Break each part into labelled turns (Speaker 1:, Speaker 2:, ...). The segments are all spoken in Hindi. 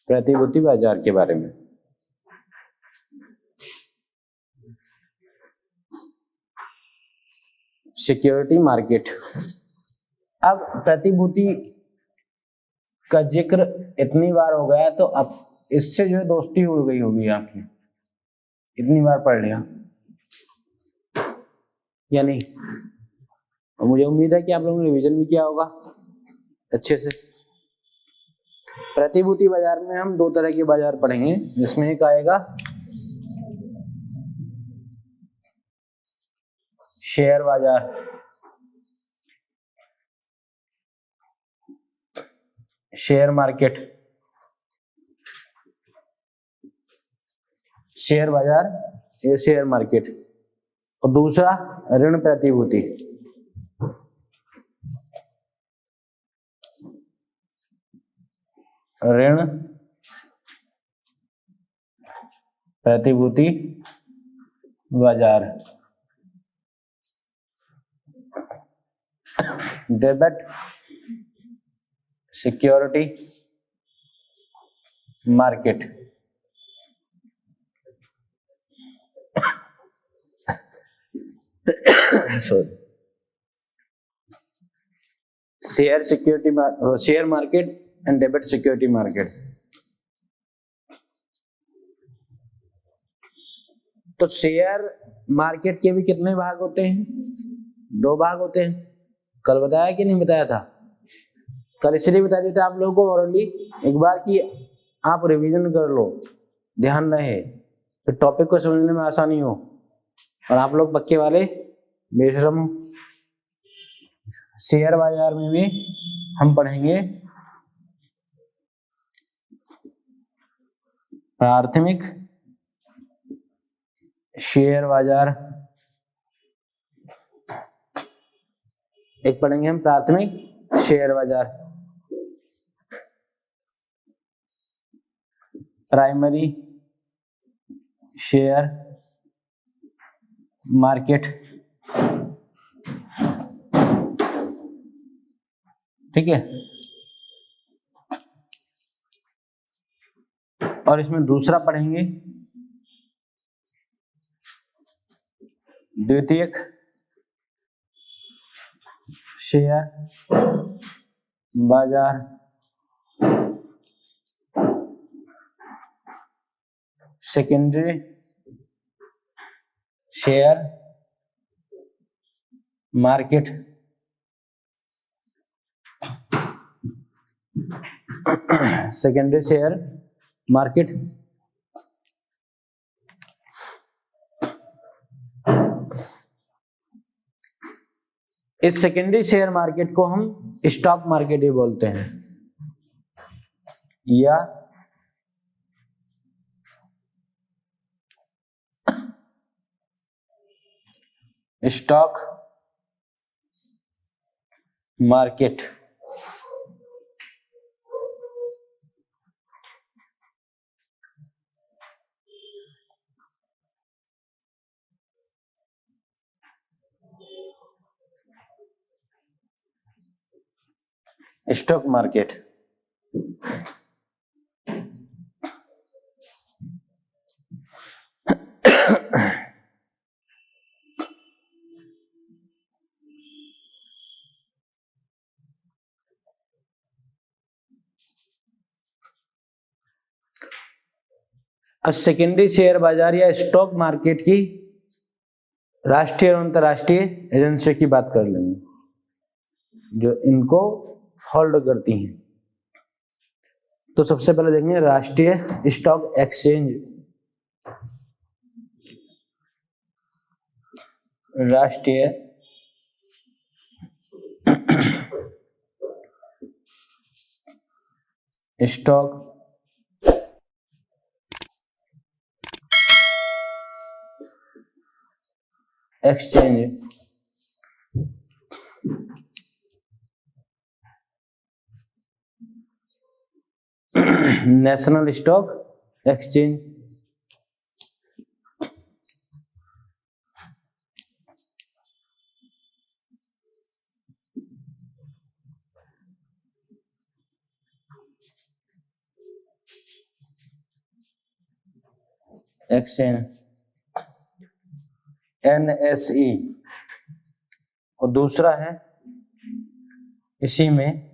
Speaker 1: प्रतिभूति बाजार के बारे में। Security market. अब प्रतिभूति का जिक्र इतनी बार हो गया तो अब इससे जो है दोस्ती हो गई होगी आपकी, इतनी बार पढ़ लिया या नहीं? और मुझे उम्मीद है कि आप लोगों ने रिवीजन भी किया होगा अच्छे से। प्रतिभूति बाजार में हम दो तरह के बाजार पढ़ेंगे, जिसमें एक आएगा शेयर बाजार, शेयर मार्केट, शेयर बाजार ये शेयर मार्केट, और दूसरा ऋण प्रतिभूति। ऋण प्रतिभूति बाजार, debit security market. Sorry, share market and debit security market. तो शेयर मार्केट के भी कितने भाग होते हैं? 2 भाग होते हैं। कल बताया कि नहीं बताया था? कल इसलिए बता देते आप लोगों को ओरली एक बार कि आप रिवीजन कर लो, ध्यान रहे, तो टॉपिक को समझने में आसानी हो और आप लोग पक्के वाले बेशरम हो। शेयर बाजार में भी हम पढ़ेंगे प्राथमिक शेयर बाजार, एक पढ़ेंगे हम प्राथमिक शेयर बाजार, प्राइमरी शेयर मार्केट। ठीक है, और इसमें दूसरा पढ़ेंगे द्वितीयक शेयर बाजार, secondary share market, secondary share market. इस सेकेंडरी शेयर मार्केट को हम स्टॉक मार्केट ही बोलते हैं, या स्टॉक मार्केट। स्टॉक मार्केट अब सेकेंडरी शेयर बाजार या स्टॉक मार्केट की राष्ट्रीय और अंतर्राष्ट्रीय एजेंसियों की बात कर लेंगे जो इनको होल्ड करती हैं। तो सबसे पहले देखेंगे राष्ट्रीय स्टॉक एक्सचेंज। राष्ट्रीय stock exchange national stock exchange, exchange NSE, और दूसरा है इसी में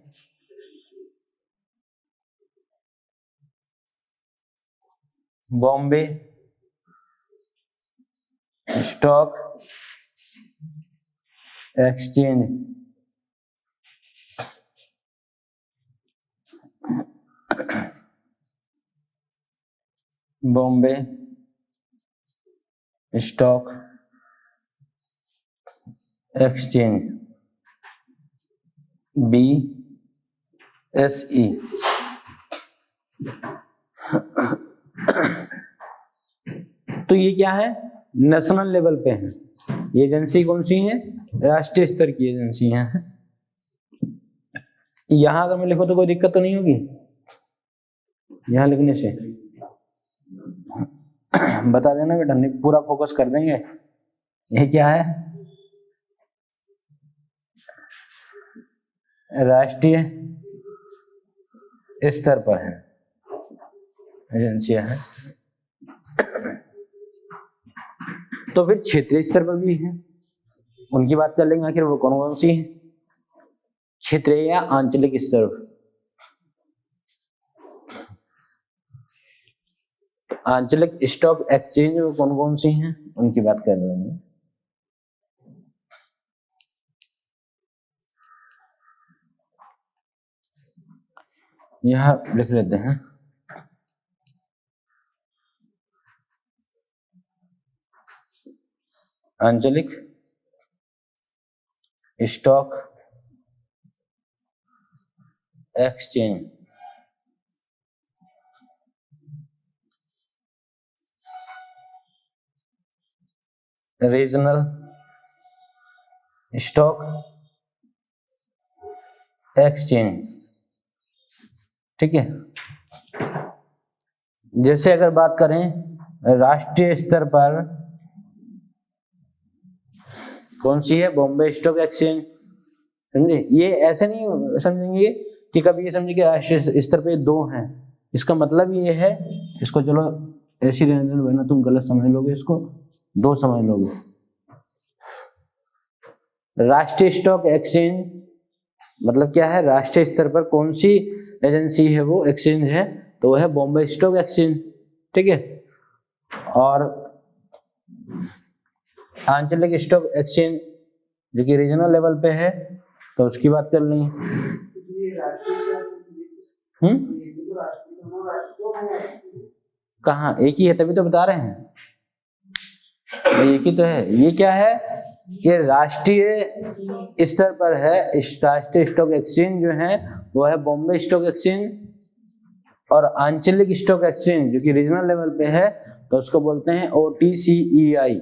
Speaker 1: Bombay stock exchange. Bombay stock exchange BSE। तो ये क्या है, नेशनल लेवल पे है। ये एजेंसी कौन सी है, राष्ट्रीय स्तर की एजेंसियां हैं। यहां अगर मैं लिखूं तो कोई दिक्कत तो नहीं होगी यहां लिखने से? बता देना बेटा, नहीं पूरा फोकस कर देंगे। ये क्या है, राष्ट्रीय स्तर पर है एजेंसियां हैं। तो फिर क्षेत्रीय स्तर पर भी है, उनकी बात कर लेंगे। आखिर वो कौन कौन सी है? क्षेत्रीय या आंचलिक स्तर। आंचलिक स्टॉक एक्सचेंज वो कौन कौन सी हैं, उनकी बात कर लेंगे। यहां लिख लेते हैं आंचलिक stock exchange, regional stock exchange. ठीक है, जैसे अगर बात करें राष्ट्रीय स्तर पर कौन सी है, बॉम्बे स्टॉक एक्सचेंज। समझे? ये ऐसे नहीं समझेंगे कि कभी ये समझे कि राष्ट्रीय स्तर पे दो हैं, इसका मतलब ये है, इसको चलो ऐसी रहने दो वरना तुम गलत समझ लोगे, इसको दो समझ लोगे। राष्ट्रीय स्टॉक एक्सचेंज मतलब क्या है, राष्ट्रीय स्तर पर कौन सी एजेंसी है वो एक्सचेंज है, तो वो है बॉम्बे स्टॉक एक्सचेंज। ठीक है, और आंचलिक स्टॉक एक्सचेंज जो कि रीजनल लेवल पे है, तो उसकी बात कर लेंगे। कहाँ, एक ही है तभी तो बता रहे हैं, एक ही तो है। ये क्या है, ये राष्ट्रीय स्तर पर है। राष्ट्रीय स्टॉक एक्सचेंज जो है वो है बॉम्बे स्टॉक एक्सचेंज, और आंचलिक स्टॉक एक्सचेंज जो कि रीजनल लेवल पे है तो उसको बोलते हैं OTCEI।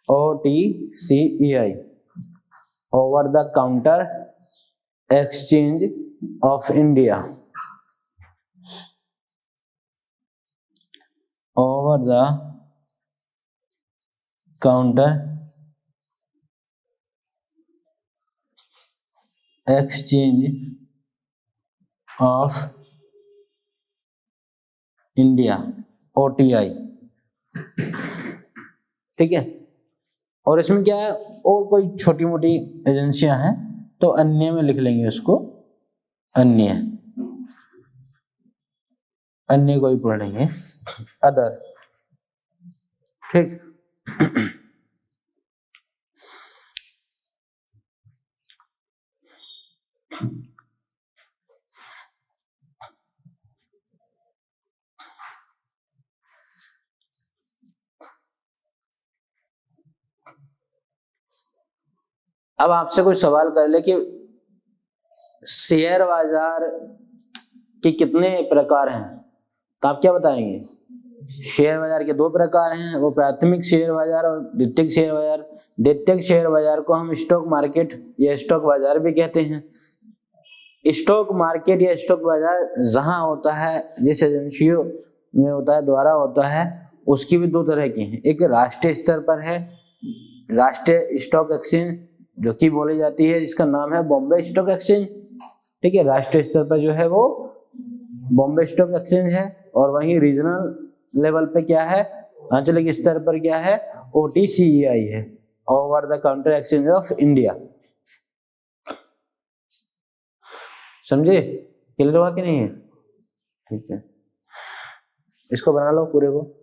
Speaker 1: OTCEI over the counter exchange of India. Over the counter exchange of India, OTI। ठीक है, और इसमें क्या है, और कोई छोटी मोटी एजेंसियां हैं तो अन्य में लिख लेंगे उसको, अन्य, अन्य कोई पढ़ लेंगे, अदर। ठीक, अब आपसे कोई सवाल कर ले कि शेयर बाजार के कितने प्रकार हैं, तो आप क्या बताएंगे? शेयर बाजार के दो प्रकार हैं, वो प्राथमिक शेयर बाजार और द्वितीयक शेयर बाजार। द्वितीयक शेयर बाजार को हम स्टॉक मार्केट या स्टॉक बाजार भी कहते हैं। स्टॉक मार्केट या स्टॉक बाजार जहां होता है, जिस एजेंसियों में होता है, द्वारा होता है, उसकी भी दो तरह की हैं। एक राष्ट्रीय स्तर पर है, राष्ट्रीय स्टॉक एक्सचेंज जो कि बोली जाती है, जिसका नाम है बॉम्बे स्टॉक एक्सचेंज। ठीक है, राष्ट्रीय स्तर पर जो है वो बॉम्बे स्टॉक एक्सचेंज है। और वहीं रीजनल लेवल पे क्या है, आंचलिक स्तर पर क्या है, OTCEI है, over the counter exchange of India. समझे? क्लियर हुआ कि नहीं है? ठीक है, इसको बना लो पूरे को।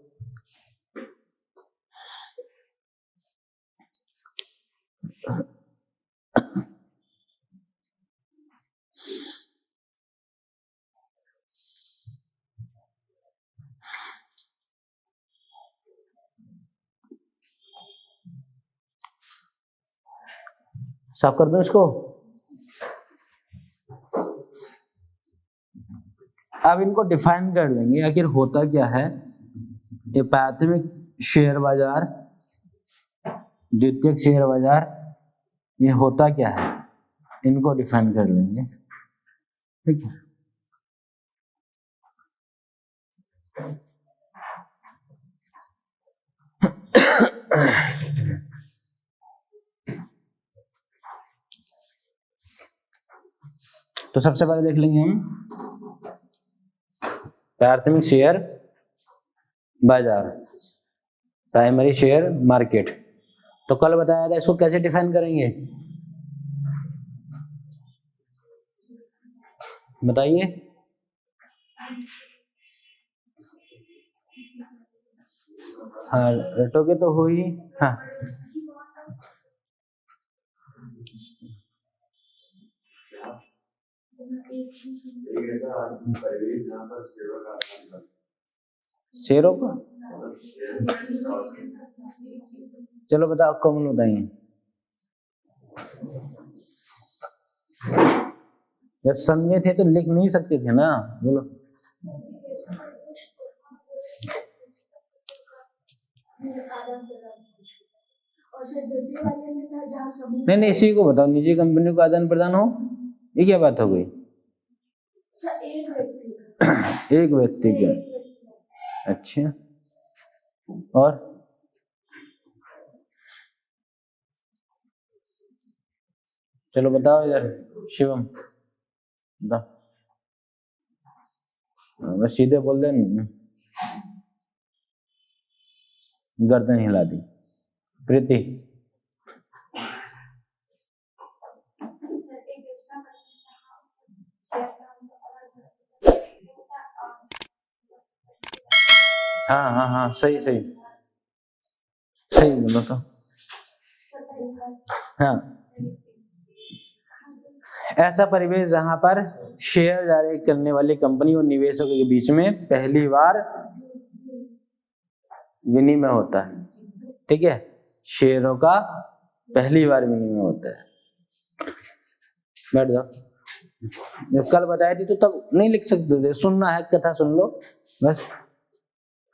Speaker 1: साफ कर दूं इसको। अब इनको डिफाइन कर लेंगे, आखिर होता क्या है ये प्राथमिक शेयर बाजार, द्वितीयक शेयर बाजार, ये होता क्या है, इनको डिफाइन कर लेंगे। ठीक है, तो सबसे पहले देख लेंगे हम प्राथमिक शेयर बाजार, प्राइमरी शेयर मार्केट। तो कल बताया था, इसको कैसे डिफाइन करेंगे बताइए। हाँ, रटोगे तो हो ही। हाँ, शेयरों का, चलो बताओ कौन बताइए। जब समझे थे तो लिख नहीं सकते थे ना, बोलो। नहीं नहीं, इसी को बताओ, निजी कंपनी को आदान प्रदान हो, ये क्या बात हो गई? एक व्यक्ति का। अच्छा, और चलो बताओ इधर, शिवम बताओ। बस सीधे बोल दे, गर्दन हिला दी। प्रीति, हाँ हाँ हाँ, सही सही सही बोलो तो। हाँ, ऐसा परिवेश जहां पर शेयर जारी करने वाली कंपनी और निवेशकों के बीच में पहली बार विनिमय होता है। ठीक है, शेयरों का पहली बार विनिमय होता है। बैठ जाओ। जब कल बताई थी तो तब नहीं लिख सकते थे, सुनना है कथा सुन लो बस।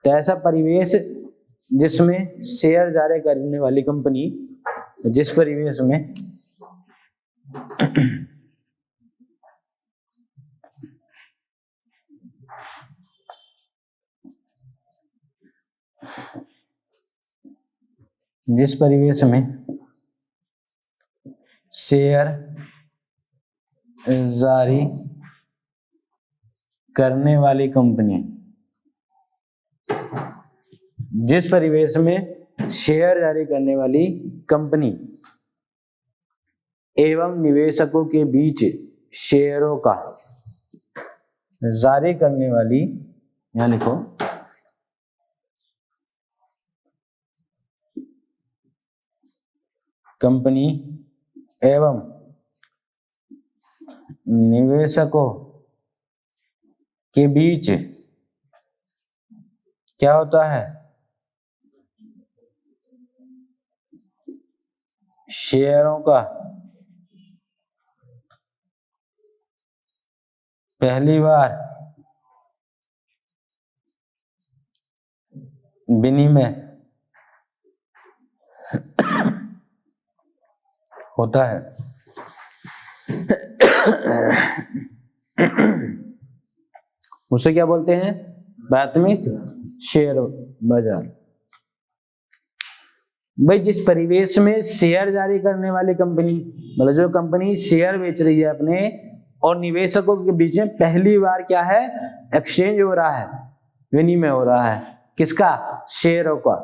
Speaker 1: तो ऐसा परिवेश जिसमें शेयर जारी करने वाली कंपनी, जिस परिवेश में जिस परिवेश में शेयर जारी करने वाली कंपनी, जिस परिवेश में शेयर जारी करने वाली कंपनी एवं निवेशकों के बीच शेयरों का जारी करने वाली, यहां लिखो, कंपनी एवं निवेशकों के बीच क्या होता है, शेयरों का पहली बार विनिमय होता है। उसे क्या बोलते हैं? प्राथमिक शेयर बाजार। भाई जिस परिवेश में शेयर जारी करने वाली कंपनी, मतलब जो कंपनी शेयर बेच रही है अपने, और निवेशकों के बीच में पहली बार क्या है? एक्सचेंज हो रहा है, विनिमय हो रहा है। किसका? शेयरों का।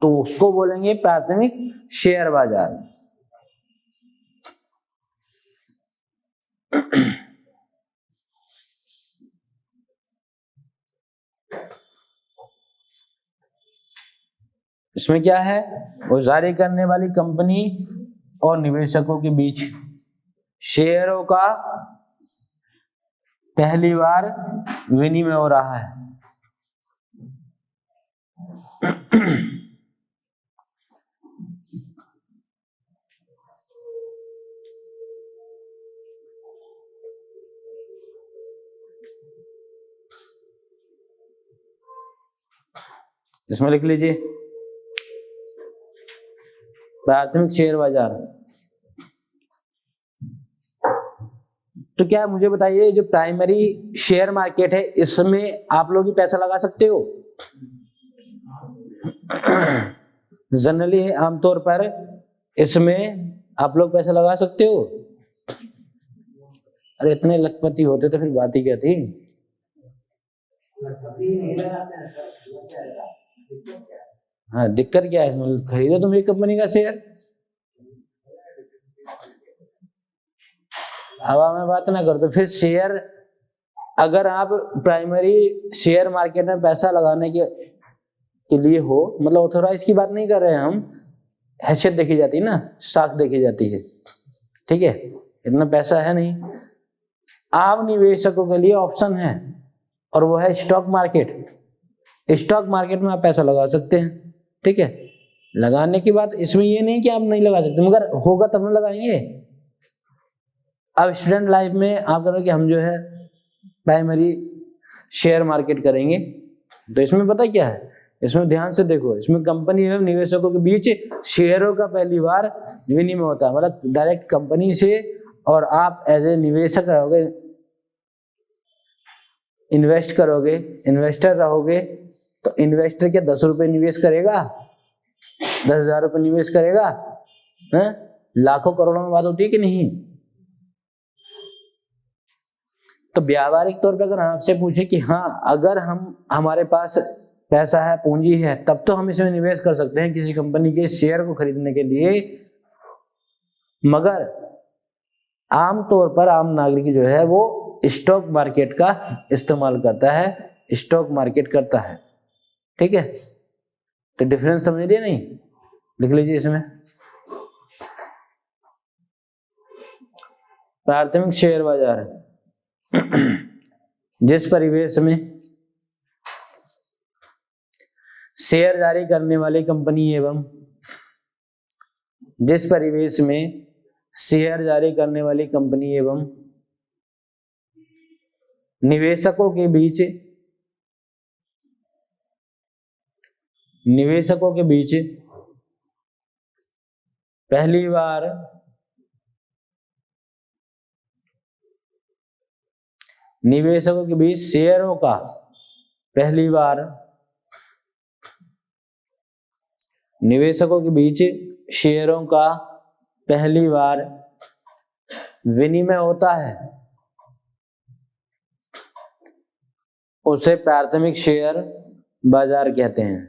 Speaker 1: तो उसको बोलेंगे प्राथमिक शेयर बाजार। इसमें क्या है? वो जारी करने वाली कंपनी और निवेशकों के बीच शेयरों का पहली बार विनिमय हो रहा है। इसमें लिख लीजिए प्राथमिक शेयर बाजार। तो क्या मुझे बताइए, जो प्राइमरी शेयर मार्केट है इसमें आप लोग ही पैसा लगा सकते हो? जनरली आमतौर पर इसमें आप लोग पैसा लगा सकते हो? अरे इतने लखपति होते तो फिर बात ही क्या थी। हाँ, दिक्कत क्या है इसमें? खरीदो तुम एक कंपनी का शेयर, हवा में बात ना करो। तो फिर शेयर, अगर आप प्राइमरी शेयर मार्केट में पैसा लगाने के लिए हो, मतलब ऑथोराइज की बात नहीं कर रहे हैं हम, हैसियत देखी जाती है ना, साख देखी जाती है, ठीक है? इतना पैसा है नहीं। आम निवेशकों के लिए ऑप्शन है, और वो है स्टॉक मार्केट। स्टॉक मार्केट में आप पैसा लगा सकते हैं, ठीक है? लगाने की बात इसमें ये नहीं कि आप नहीं लगा सकते, मगर होगा तब ना लगाएंगे। अब स्टूडेंट लाइफ में आप करो कि हम जो है प्राइमरी शेयर मार्केट करेंगे, तो इसमें पता क्या है? इसमें ध्यान से देखो, इसमें कंपनी एवं निवेशकों के बीच शेयरों का पहली बार विनिमय होता है। मतलब डायरेक्ट कंपनी से, और आप एज ए निवेशक रहोगे, इन्वेस्ट करोगे, इन्वेस्टर रहोगे, तो इन्वेस्टर क्या 10 रुपए निवेश करेगा? 10,000 रुपए निवेश करेगा? है? लाखों करोड़ों में बात होती है कि नहीं? तो व्यावहारिक तौर पे अगर आपसे पूछे कि हाँ, अगर हमारे पास पैसा है, पूंजी है, तब तो हम इसमें निवेश कर सकते हैं किसी कंपनी के शेयर को खरीदने के लिए। मगर आमतौर पर आम नागरिक जो है वो स्टॉक मार्केट का इस्तेमाल करता है, स्टॉक मार्केट करता है, ठीक है? तो डिफरेंस समझ लिया नहीं? लिख लीजिए इसमें प्राथमिक शेयर बाजार जिस परिवेश में शेयर जारी करने वाली कंपनी एवं जिस परिवेश में शेयर जारी करने वाली कंपनी एवं निवेशकों के बीच पहली बार निवेशकों के बीच शेयरों का पहली बार निवेशकों के बीच शेयरों का पहली बार विनिमय होता है, उसे प्राथमिक शेयर बाजार कहते हैं।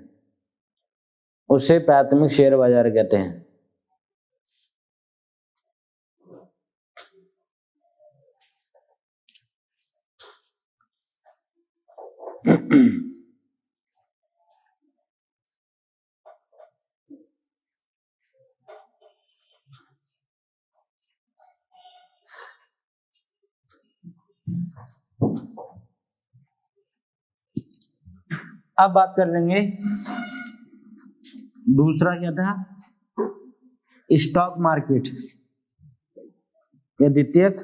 Speaker 1: उसे प्राथमिक शेयर बाजार कहते हैं। अब बात कर लेंगे, दूसरा क्या था? स्टॉक मार्केट या द्वितीयक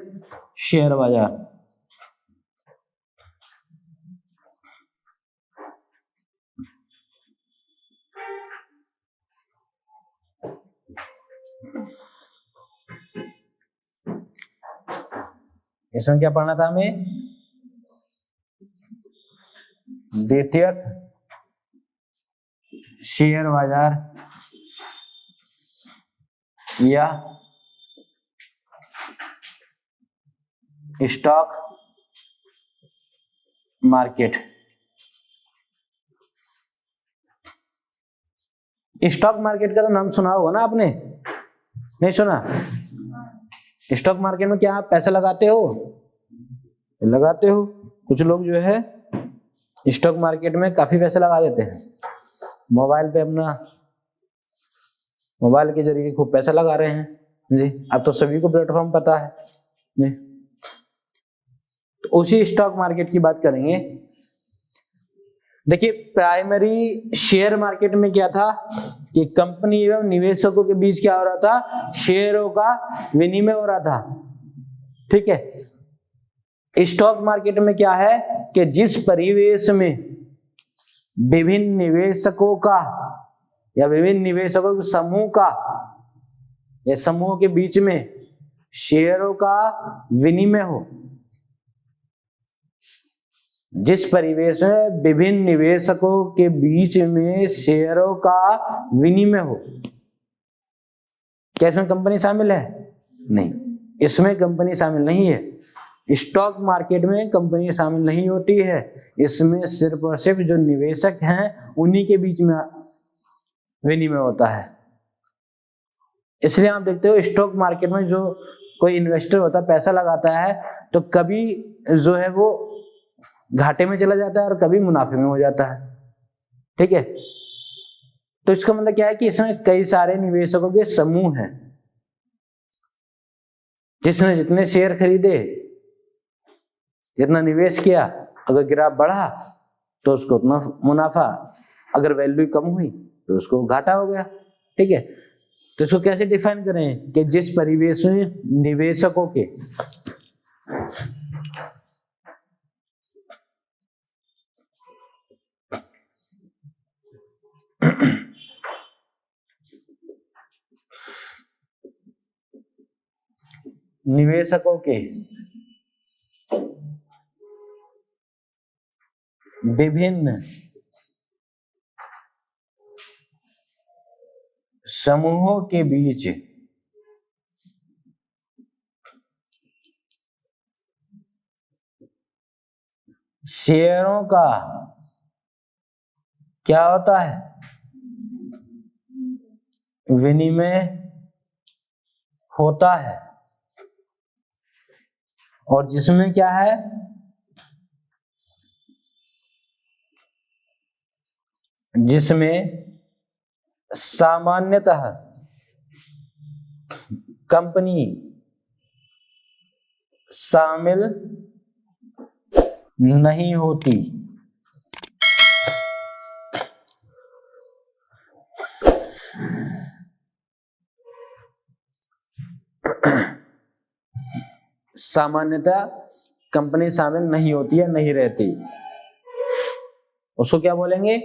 Speaker 1: शेयर बाजार। इसमें क्या पढ़ना था हमें? द्वितीयक शेयर बाजार या स्टॉक मार्केट। स्टॉक मार्केट का तो नाम सुना होगा ना आपने? नहीं सुना? स्टॉक मार्केट में क्या आप पैसा लगाते हो? लगाते हो। कुछ लोग जो है स्टॉक मार्केट में काफी पैसे लगा देते हैं, मोबाइल पे अपना मोबाइल के जरिए खूब पैसा लगा रहे हैं जी। अब तो सभी को प्लेटफॉर्म पता है जी। तो उसी स्टॉक मार्केट की बात करेंगे। देखिए, प्राइमरी शेयर मार्केट में क्या था कि कंपनी एवं निवेशकों के बीच क्या हो रहा था? शेयरों का विनिमय हो रहा था। ठीक है। स्टॉक मार्केट में क्या है कि जिस परिवेश में विभिन्न निवेशकों का या विभिन्न निवेशकों के समूह का या समूह के बीच में शेयरों का विनिमय हो, जिस परिवेश में विभिन्न निवेशकों के बीच में शेयरों का विनिमय हो, क्या इसमें कंपनी शामिल है? नहीं, इसमें कंपनी शामिल नहीं है। स्टॉक मार्केट में कंपनी शामिल नहीं होती है। इसमें सिर्फ और सिर्फ जो निवेशक हैं उन्हीं के बीच में विनिमय होता है। इसलिए आप देखते हो स्टॉक मार्केट में जो कोई इन्वेस्टर होता है, पैसा लगाता है, तो कभी जो है वो घाटे में चला जाता है और कभी मुनाफे में हो जाता है। ठीक है। तो इसका मतलब क्या है कि इसमें कई सारे निवेशकों के समूह हैं। जिसने जितने शेयर खरीदे, जितना निवेश किया, अगर ग्राफ बढ़ा तो उसको उतना मुनाफा, अगर वैल्यू कम हुई तो उसको घाटा हो गया। ठीक है। तो इसको कैसे डिफाइन करें कि जिस परिवेश में निवेशकों के निवेशकों के विभिन्न समूहों के बीच शेयरों का क्या होता है? विनिमय होता है। और जिसमें क्या है? जिसमें सामान्यतः कंपनी शामिल नहीं होती। सामान्यतः कंपनी शामिल नहीं होती है, नहीं रहती, उसको क्या बोलेंगे?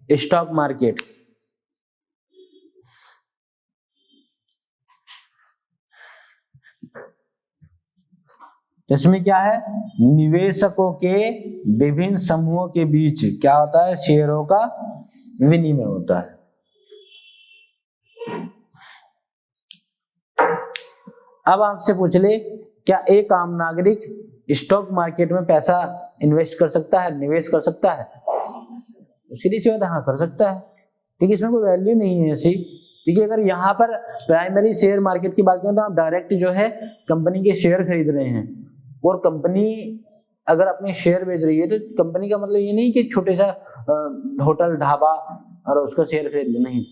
Speaker 1: Stock market. इसमें क्या है? निवेशकों के विभिन्न समूहों के बीच क्या होता है? शेयरों का विनिमय होता है। अब आपसे पूछ ले, क्या एक आम नागरिक स्टॉक मार्केट में पैसा इन्वेस्ट कर सकता है, निवेश कर सकता है? सीधी सी बात, हाँ कर सकता है, क्योंकि इसमें कोई वैल्यू नहीं है ऐसी। क्योंकि अगर यहाँ पर प्राइमरी शेयर मार्केट की बात करें तो आप डायरेक्ट जो है कंपनी के शेयर खरीद रहे हैं, और कंपनी अगर अपने शेयर बेच रही है तो कंपनी का मतलब ये नहीं कि छोटे सा होटल ढाबा और उसका शेयर खरीद लो, नहीं।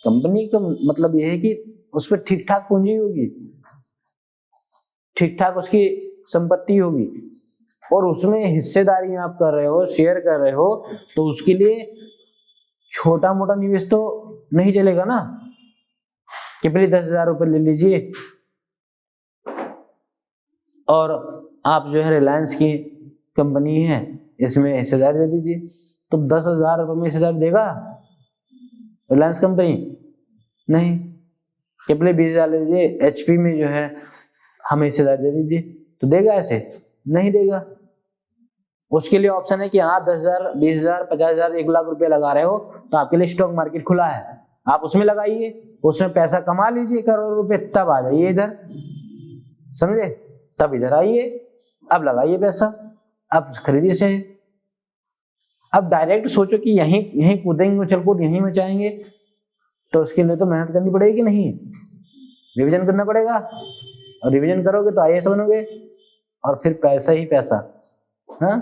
Speaker 1: कंपनी का मतलब ये है कि उस पर ठीक ठाक पूंजी होगी, ठीक ठाक उसकी संपत्ति होगी, और उसमें हिस्सेदारी आप कर रहे हो, शेयर कर रहे हो, तो उसके लिए छोटा मोटा निवेश तो नहीं चलेगा ना कि पहले 10,000 रुपये ले लीजिए और आप जो है रिलायंस की कंपनी है इसमें हिस्सेदारी दे दीजिए। तो 10,000 रुपये में हिस्सेदारी देगा रिलायंस कंपनी? नहीं। के 20,000 ले लीजिए, HP में जो है हमें हिस्सेदारी दे दीजिए, तो देगा ऐसे? नहीं देगा। उसके लिए ऑप्शन है कि हाँ 10,000, 20,000, 50,000, 1,00,000 रुपए लगा रहे हो तो आपके लिए स्टॉक मार्केट खुला है, आप उसमें लगाइए, उसमें पैसा कमा लीजिए करोड़ रुपए, तब आ जाइए इधर, समझे? तब इधर आइए, अब लगाइए पैसा, अब खरीदिए शेयर। अब डायरेक्ट सोचो कि यहीं कूदेंगे, उछल कूद यहीं मचाएंगे, तो उसके लिए तो मेहनत करनी पड़ेगी, नहीं रिवीजन करना पड़ेगा, और रिवीजन करोगे तो IAS बनोगे, और फिर पैसा ही पैसा। हाँ,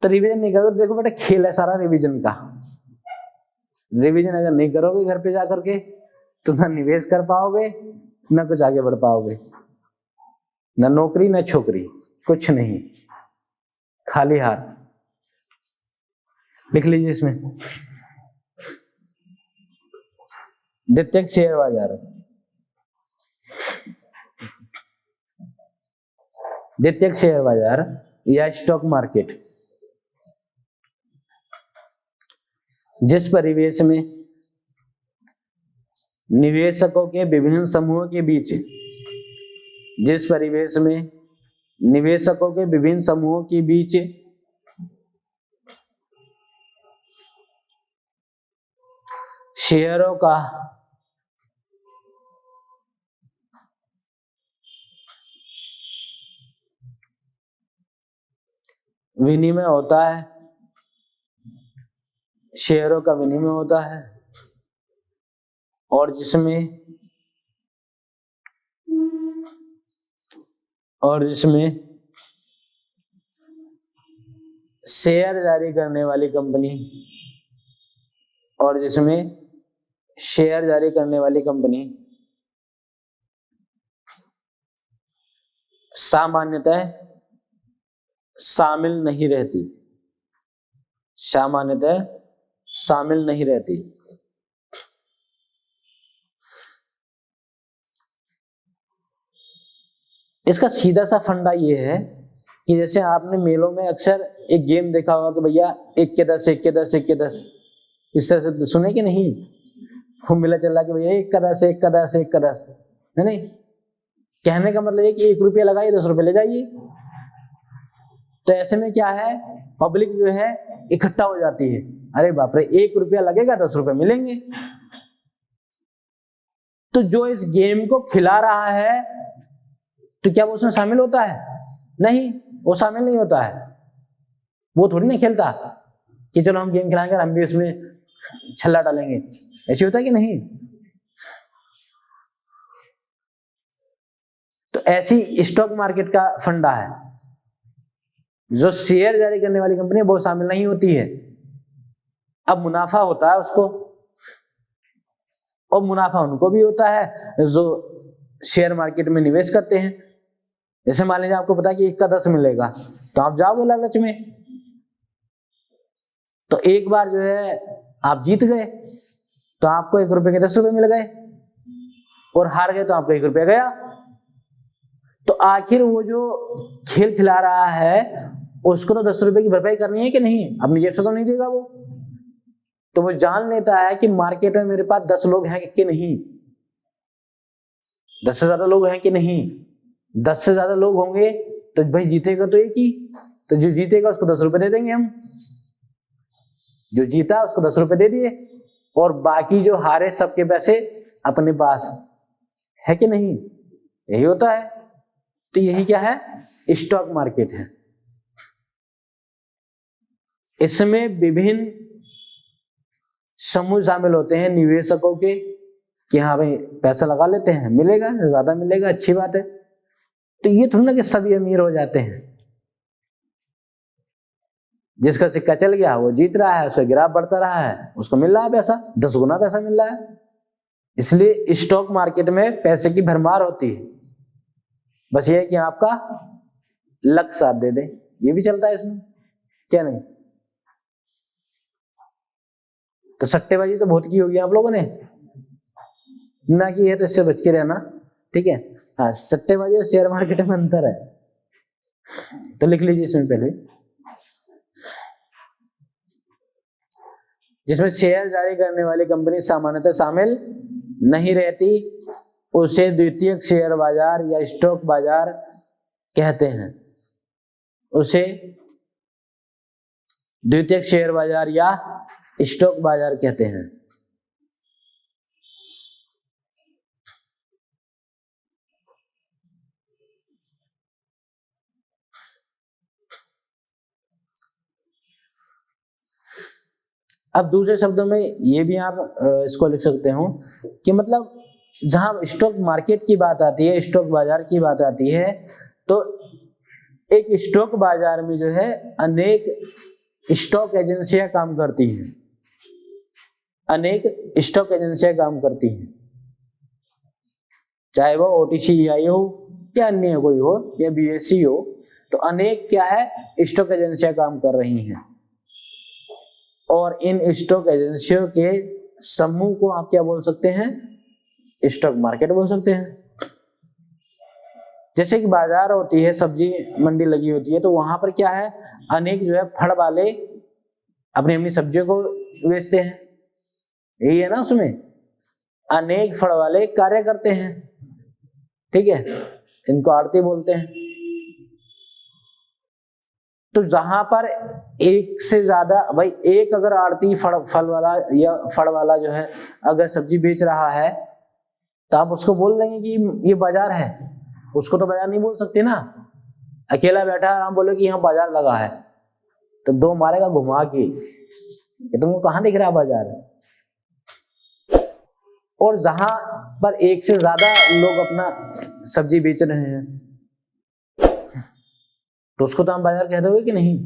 Speaker 1: तो रिवीजन नहीं करोगे, देखो बेटा खेल है सारा रिवीजन का। रिवीजन अगर नहीं करोगे घर पे जाकर के तो ना निवेश कर पाओगे, ना कुछ आगे बढ़ पाओगे, ना नौकरी ना छोकरी, कुछ नहीं, खाली हाथ। लिख लीजिए इसमें, द्वितीयक शेयर बाजार। द्वितीयक शेयर बाजार या स्टॉक मार्केट जिस परिवेश में निवेशकों के विभिन्न समूहों के बीच, जिस परिवेश में निवेशकों के विभिन्न समूहों के बीच शेयरों का विनिमय होता है, शेयरों का विनिमय होता है, और जिसमें शेयर जारी करने वाली कंपनी सामान्यतः शामिल नहीं रहती। इसका सीधा सा फंडा ये है कि जैसे आपने मेलों में अक्सर एक गेम देखा होगा कि भैया 1 के 10, 1 के 10, 1 के 10, इस तरह से सुने कि नहीं? खूब मेला चल रहा कि भैया 1 का 10, 1 का 10, 1 का 10, नहीं? कहने का मतलब ये कि 1 रुपया लगाइए 10 रुपये ले जाइए। तो ऐसे में क्या है, पब्लिक जो है इकट्ठा हो जाती है, अरे बाप रे 1 रुपया लगेगा 10 रुपये मिलेंगे। तो जो इस गेम को खिला रहा है तो क्या वो उसमें शामिल होता है? नहीं, वो शामिल नहीं होता है। वो थोड़ी ना खेलता कि चलो हम गेम खिलाएंगे, हम भी उसमें छल्ला डालेंगे, ऐसे होता है कि नहीं? तो ऐसी स्टॉक मार्केट का फंडा है, जो शेयर जारी करने वाली कंपनी है वो शामिल नहीं होती है। अब मुनाफा होता है उसको, और मुनाफा उनको भी होता है जो शेयर मार्केट में निवेश करते हैं। जैसे मान लीजिए आपको पता है कि 1 का 10 मिलेगा, तो आप जाओगे लालच में, तो एक बार जो है आप जीत गए तो आपको 1 रुपए के 10 रुपए मिल गए, और हार गए तो आपको 1 रुपया गया। तो आखिर वो जो खेल खिला रहा है उसको तो 10 रुपए की भरपाई करनी है कि नहीं? अपनी जेब से तो नहीं देगा वो। तो वो जान लेता है कि मार्केट में मेरे पास 10 लोग हैं कि नहीं, 10 से ज्यादा लोग हैं कि नहीं। 10 से ज्यादा लोग होंगे तो भाई जीतेगा तो एक ही, तो जो जीतेगा उसको 10 रुपए दे देंगे हम, जो जीता उसको 10 रुपए दे दिए, और बाकी जो हारे सबके पैसे अपने पास, है कि नहीं? यही होता है। तो यही क्या है? स्टॉक मार्केट है। इसमें विभिन्न समूह शामिल होते हैं निवेशकों के, कि हाँ भाई पैसा लगा लेते हैं, मिलेगा, ज्यादा मिलेगा, अच्छी बात है। तो ये थोड़ा ना कि सभी अमीर हो जाते हैं। जिसका सिक्का चल गया वो जीत रहा है, उसका ग्राफ बढ़ता रहा है, उसको मिल रहा है पैसा, 10 गुना पैसा मिल रहा है। इसलिए स्टॉक मार्केट में पैसे की भरमार होती है। बस ये है कि आपका लक साथ दे दे, ये भी चलता है इसमें, क्या नहीं? तो सट्टेबाजी तो बहुत की होगी आप लोगों ने, ना की है तो इससे बच के रहना, ठीक है? हाँ, सट्टेबाजी और शेयर मार्केट में अंतर है, तो लिख लीजिए इसमें पहले, जिसमें शेयर जारी करने वाली कंपनी सामान्यतः शामिल नहीं रहती उसे द्वितीयक शेयर बाजार या स्टॉक बाजार कहते हैं। उसे द्वितीयक शेयर बाजार या स्टॉक बाजार कहते हैं। अब दूसरे शब्दों में ये भी आप इसको लिख सकते हो कि मतलब जहां स्टॉक मार्केट की बात आती है, स्टॉक बाजार की बात आती है, तो एक स्टॉक बाजार में जो है अनेक स्टॉक एजेंसियां काम करती हैं, अनेक स्टॉक एजेंसियां काम करती हैं, चाहे वो OTC हो या अन्य कोई हो या BSE हो, तो अनेक क्या है स्टॉक एजेंसियां काम कर रही हैं। और इन स्टॉक एजेंसियों के समूह को आप क्या बोल सकते हैं, स्टॉक मार्केट बोल सकते हैं। जैसे कि बाजार होती है, सब्जी मंडी लगी होती है, तो वहां पर क्या है अनेक जो है फड़ वाले अपनी अपनी सब्जियों को बेचते हैं, यही है ना, उसमें अनेक फड़ वाले कार्य करते हैं, ठीक है, इनको आड़ती बोलते हैं। तो जहां पर एक से ज्यादा, भाई एक अगर आड़ती फल वाला या फड़ वाला जो है अगर सब्जी बेच रहा है तो आप उसको बोल देंगे कि ये बाजार है, उसको तो बाजार नहीं बोल सकते ना। अकेला बैठा है, हम बोले कि यहाँ बाजार लगा है, तो दो मारेगा घुमा के कि तुमको कहाँ दिख रहा है बाजार। और जहां पर एक से ज्यादा लोग अपना सब्जी बेच रहे हैं तो उसको तो हम बाजार कह दोगे कि नहीं।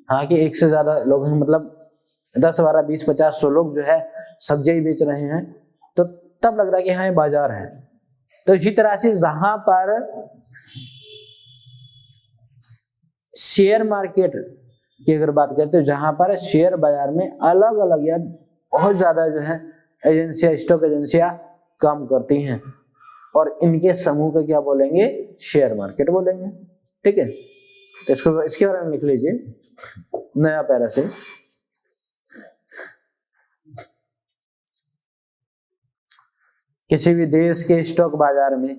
Speaker 1: हाँ, कि एक से ज्यादा लोग हैं, मतलब 10, 12, 20, 50, 100 लोग जो है सब्जी बेच रहे हैं, तो तब लग रहा है कि हाँ ये बाजार है। तो इसी तरह से जहां पर शेयर मार्केट की अगर बात करते हैं, जहां पर शेयर बाजार में अलग अलग या बहुत ज्यादा जो है एजेंसियां, स्टॉक एजेंसियां काम करती हैं, और इनके समूह को क्या बोलेंगे, शेयर मार्केट बोलेंगे, ठीक है। तो इसको इसके बारे में लिख लीजिए नया पैरा से। किसी भी देश के स्टॉक बाजार में,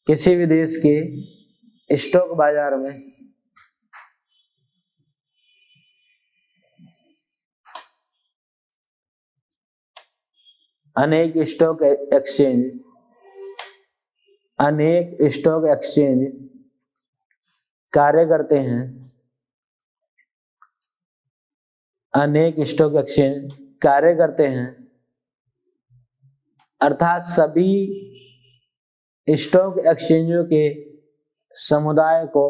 Speaker 1: किसी भी देश के स्टॉक बाजार में अनेक स्टॉक एक्सचेंज, अनेक स्टॉक एक्सचेंज कार्य करते हैं, अनेक स्टॉक एक्सचेंज कार्य करते हैं, अर्थात सभी स्टॉक एक्सचेंजों के समुदाय को,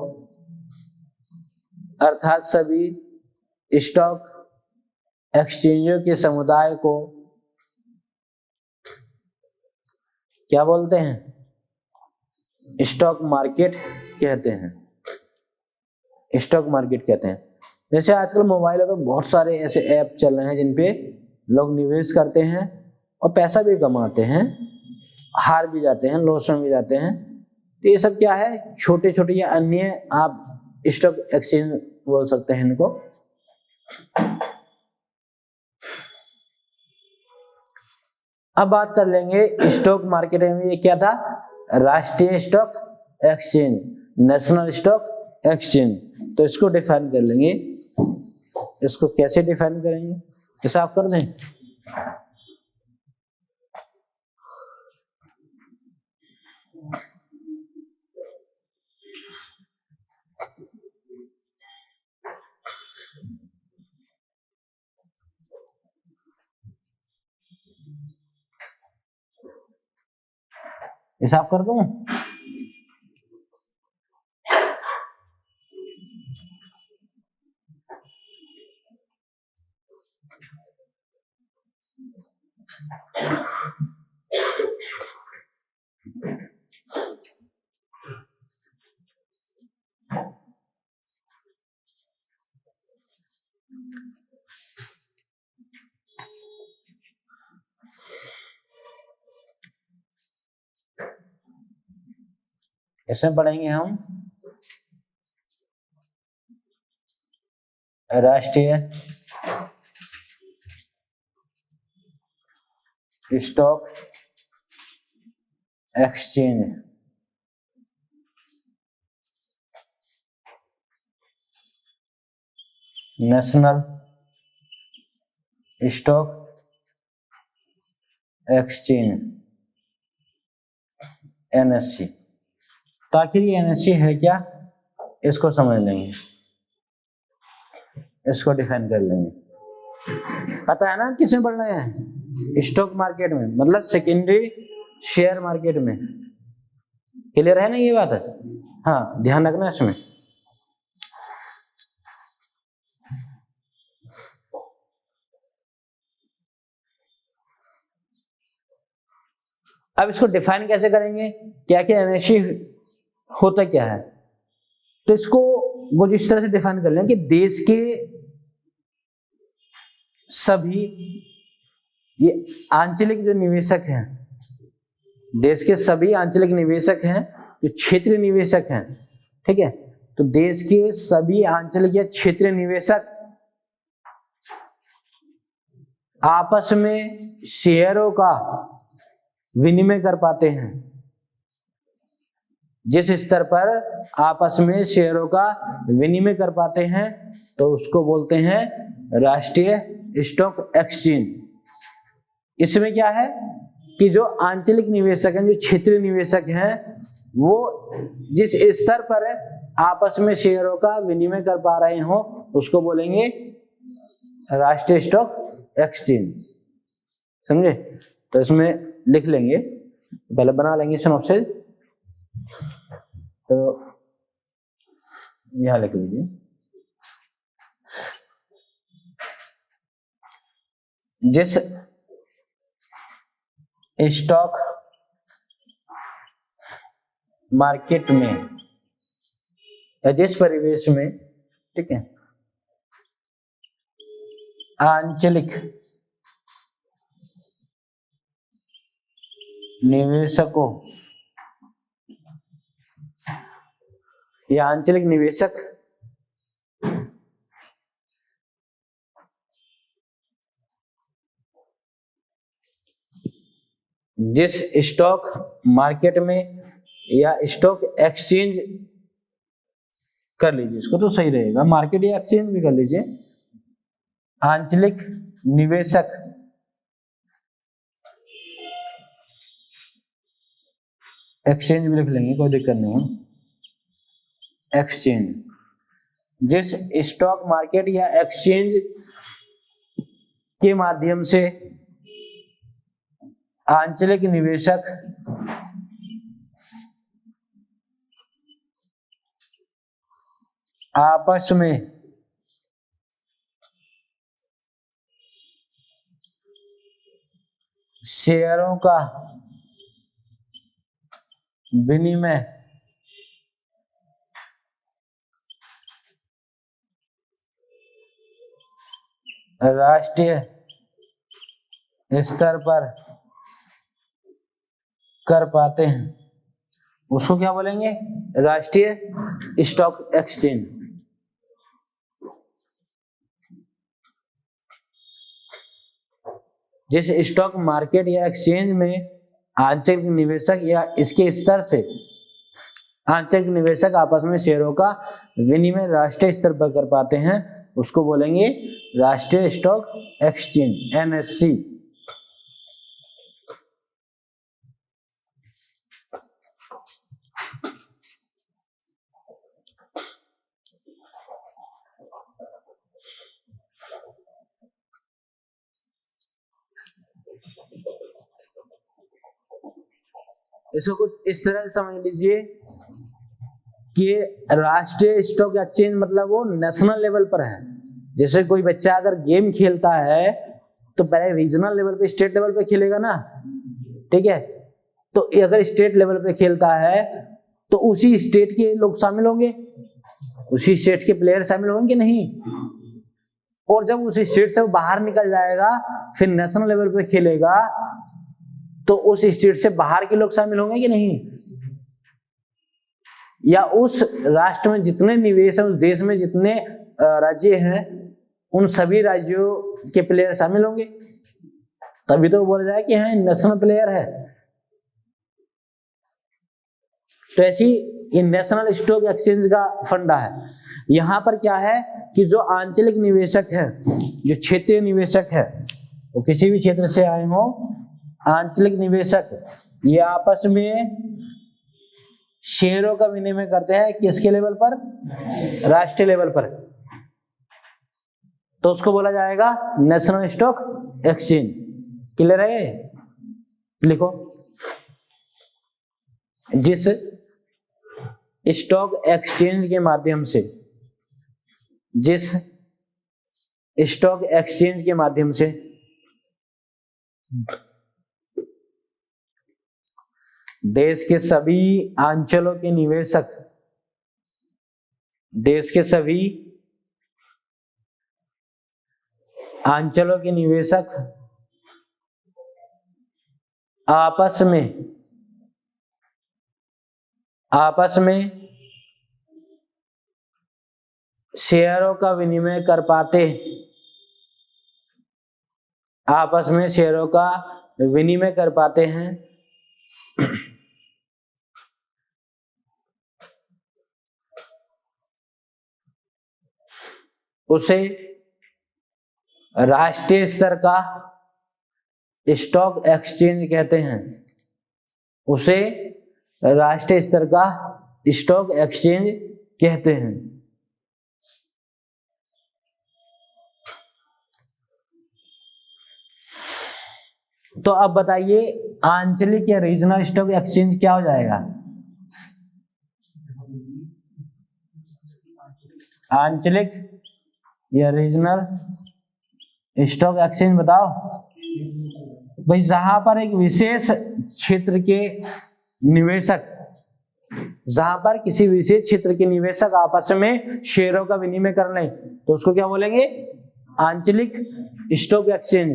Speaker 1: अर्थात सभी स्टॉक एक्सचेंजों के समुदाय को क्या बोलते हैं, स्टॉक मार्केट कहते हैं, स्टॉक मार्केट कहते हैं। जैसे आजकल मोबाइलों पे बहुत सारे ऐसे ऐप चल रहे हैं जिन पे लोग निवेश करते हैं और पैसा भी कमाते हैं, हार भी जाते हैं, लॉस में भी जाते हैं। तो ये सब क्या है, छोटे छोटे या अन्य आप स्टॉक एक्सचेंज बोल सकते हैं इनको। अब बात कर लेंगे स्टॉक मार्केट में ये क्या था, राष्ट्रीय stock exchange, national stock exchange. तो इसको डिफाइन कर लेंगे, इसको कैसे डिफाइन करेंगे, कैसे आप कर दें। हिसाब कर दूं, इसमें पढ़ेंगे हम राष्ट्रीय stock exchange, national stock exchange, NSC. तो आखिर ये एनएससी है क्या, इसको समझ लेंगे, इसको डिफाइन कर लेंगे। पता है ना किसमें पढ़ना है, स्टॉक मार्केट में, मतलब सेकेंडरी शेयर मार्केट में। क्लियर है ना ये बात है? हाँ, ध्यान रखना इसमें। अब इसको डिफाइन कैसे करेंगे, क्या क्या एनएससी होता क्या है। तो इसको कुछ इस तरह से डिफाइन कर लें कि देश के सभी ये आंचलिक जो निवेशक हैं, देश के सभी आंचलिक निवेशक हैं, जो क्षेत्रीय निवेशक हैं, ठीक है। तो देश के सभी आंचलिक या क्षेत्रीय निवेशक आपस में शेयरों का विनिमय कर पाते हैं। जिस स्तर पर आपस में शेयरों का विनिमय कर पाते हैं तो उसको बोलते हैं राष्ट्रीय स्टॉक एक्सचेंज। इसमें क्या है कि जो आंचलिक निवेशक हैं, जो क्षेत्रीय निवेशक हैं, वो जिस स्तर पर आपस में शेयरों का विनिमय कर पा रहे हो उसको बोलेंगे राष्ट्रीय स्टॉक एक्सचेंज। समझे? तो इसमें लिख लेंगे, पहले बना लेंगे सिनॉप्सिस। तो यहां लिख लीजिए, जिस स्टॉक मार्केट में या जिस परिवेश में, ठीक है, आंचलिक निवेशकों या आंचलिक निवेशक जिस स्टॉक मार्केट में या स्टॉक एक्सचेंज, कर लीजिए इसको तो सही रहेगा, मार्केट या एक्सचेंज भी कर लीजिए, आंचलिक निवेशक एक्सचेंज भी लिख लेंगे, कोई दिक्कत नहीं है। एक्सचेंज, जिस स्टॉक मार्केट या एक्सचेंज के माध्यम से आंचलिक निवेशक आपस में शेयरों का विनिमय राष्ट्रीय स्तर पर कर पाते हैं उसको क्या बोलेंगे, राष्ट्रीय स्टॉक एक्सचेंज। जिस स्टॉक मार्केट या एक्सचेंज में आंचलिक निवेशक या इसके स्तर से आंचलिक निवेशक आपस में शेयरों का विनिमय राष्ट्रीय स्तर पर कर पाते हैं उसको बोलेंगे राष्ट्रीय स्टॉक एक्सचेंज, एनएससी। इसको कुछ इस तरह से समझ लीजिए कि राष्ट्रीय स्टॉक एक्सचेंज मतलब वो नेशनल लेवल पर है। जैसे कोई बच्चा अगर गेम खेलता है तो पहले रीजनल लेवल पे, स्टेट लेवल पे खेलेगा ना, ठीक है। तो अगर स्टेट लेवल पे खेलता है तो उसी स्टेट के लोग शामिल होंगे, उसी स्टेट के प्लेयर शामिल होंगे नहीं। और जब उस स्टेट से वो बाहर निकल जाएगा फिर नेशनल लेवल पे खेलेगा तो उस स्टेट से बाहर के लोग शामिल होंगे कि नहीं, या उस राष्ट्र में जितने निवेश हैं, उस देश में जितने राज्य हैं, उन सभी राज्यों के प्लेयर शामिल होंगे। तभी तो बोला जाए कि हाँ नेशनल प्लेयर है। तो ऐसी ये नेशनल स्टॉक एक्सचेंज का फंडा है। यहां पर क्या है कि जो आंचलिक निवेशक है, जो क्षेत्रीय निवेशक है, वो किसी भी क्षेत्र से आए हो, आंचलिक निवेशक, ये आपस में शेयरों का विनिमय करते हैं। किसके लेवल पर? राष्ट्रीय लेवल पर। तो उसको बोला जाएगा नेशनल स्टॉक एक्सचेंज। क्लियर है? लिखो, जिस स्टॉक एक्सचेंज के माध्यम से, जिस स्टॉक एक्सचेंज के माध्यम से देश के सभी अंचलों के निवेशक, देश के सभी अंचलों के निवेशक आपस में शेयरों का विनिमय कर पाते, आपस में शेयरों का विनिमय कर पाते हैं, उसे राष्ट्रीय स्तर का स्टॉक एक्सचेंज कहते हैं। उसे राष्ट्रीय स्तर का स्टॉक एक्सचेंज कहते हैं। तो अब बताइए आंचलिक या रीजनल स्टॉक एक्सचेंज क्या हो जाएगा? आंचलिक या रीजनल स्टॉक एक्सचेंज बताओ भाई। जहां पर एक विशेष क्षेत्र के निवेशक, जहां पर किसी विशेष क्षेत्र के निवेशक आपस में शेयरों का विनिमय कर लें, तो उसको क्या बोलेंगे? आंचलिक स्टॉक एक्सचेंज।